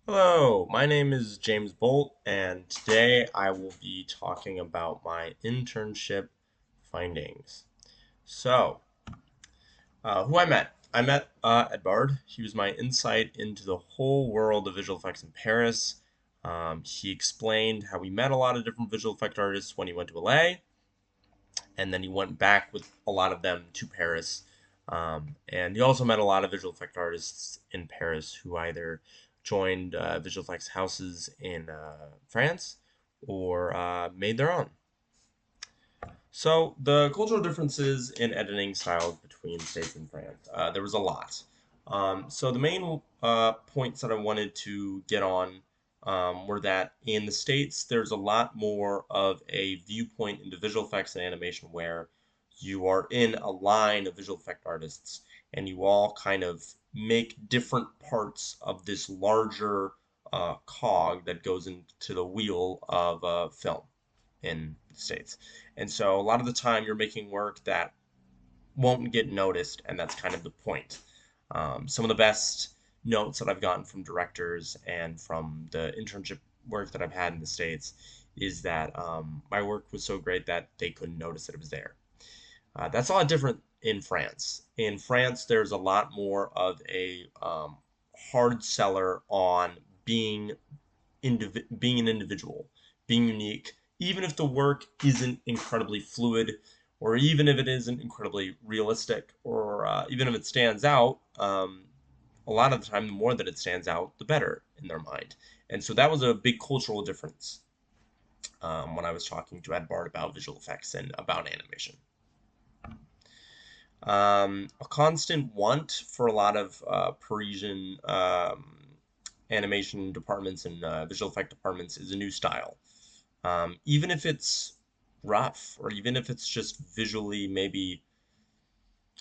Hello, my name is James Boldt, and today I will be talking about my internship findings. So, who I met? I met Edvard. He was my insight into the whole world of visual effects in Paris. He explained how he met a lot of different visual effect artists when he went to LA, and then he went back with a lot of them to Paris. And he also met a lot of visual effect artists in Paris who either joined visual effects houses in France or made their own. So the cultural differences in editing styles between states and France, there was a lot. So the main points that I wanted to get on were that in the states there's a lot more of a viewpoint into visual effects and animation where you are in a line of visual effect artists and you all kind of make different parts of this larger cog that goes into the wheel of film in the States. And so a lot of the time you're making work that won't get noticed, and that's kind of the point. Some of the best notes that I've gotten from directors and from the internship work that I've had in the States is that my work was so great that they couldn't notice that it was there. That's a lot different in France. In France, there's a lot more of a hard seller on being being an individual, being unique, even if the work isn't incredibly fluid, or even if it isn't incredibly realistic, or even if it stands out. A lot of the time, the more that it stands out, the better in their mind. And so that was a big cultural difference when I was talking to Ed Bard about visual effects and about animation. A constant want for a lot of Parisian animation departments and visual effect departments is a new style. Even if it's rough or even if it's just visually maybe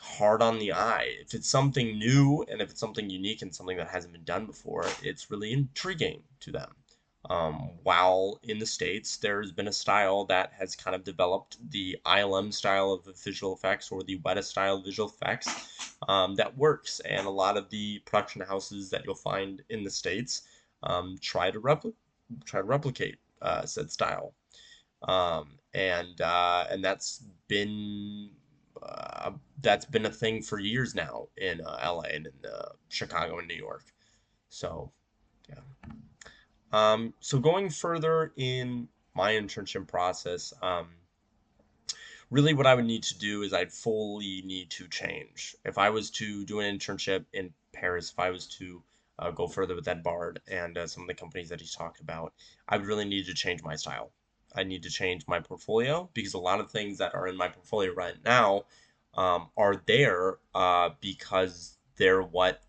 hard on the eye, if it's something new and if it's something unique and something that hasn't been done before, it's really intriguing to them. While in the States, there's been a style that has kind of developed the ILM style of visual effects or the Weta style of visual effects that works. And a lot of the production houses that you'll find in the States try to replicate said style. And uh, that's been a thing for years now in LA and in Chicago and New York. So yeah. So going further in my internship process, really what I would need to do is I'd fully need to change. If I was to do an internship in Paris, if I was to go further with that Bard and some of the companies that he's talked about, I would really need to change my style. I need to change my portfolio because a lot of things that are in my portfolio right now are there because they're what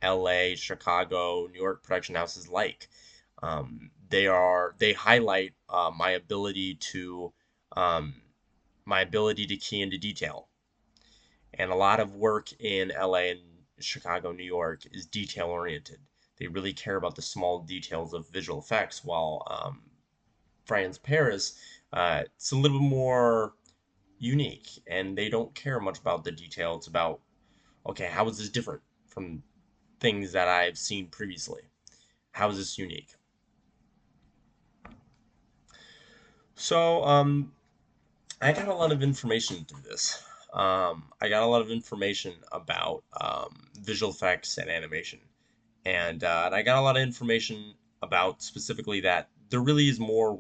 LA, Chicago, New York production houses like. They highlight um, my ability to key into detail. And a lot of work in LA and Chicago, New York is detail oriented. They really care about the small details of visual effects, while France, Paris, it's a little bit more unique and they don't care much about the detail. It's about, okay, how is this different from things that I've seen previously? How is this unique? So, I got a lot of information through this. I got a lot of information about visual effects and animation, and I got a lot of information about specifically that there really is more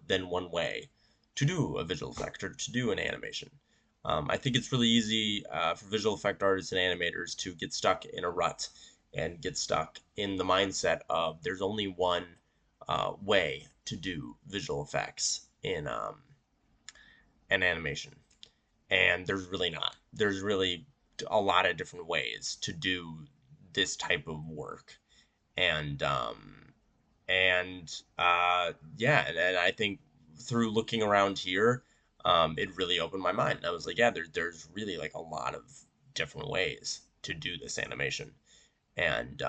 than one way to do a visual effect or to do an animation. I think it's really easy for visual effect artists and animators to get stuck in a rut and get stuck in the mindset of there's only one way to do visual effects in an animation, and there's really not. There's really a lot of different ways to do this type of work, and yeah, and I think through looking around here, it really opened my mind. I was like, yeah, there's really like a lot of different ways to do this animation, and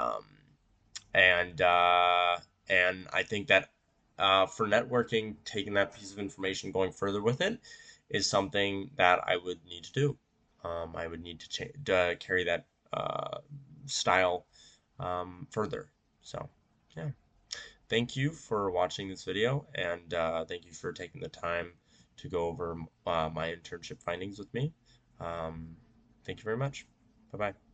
and uh, and I think that for networking, taking that piece of information, going further with it, is something that I would need to do. I would need to carry that style further. So, yeah. Thank you for watching this video, and thank you for taking the time to go over my internship findings with me. Um, Thank you very much. Bye bye.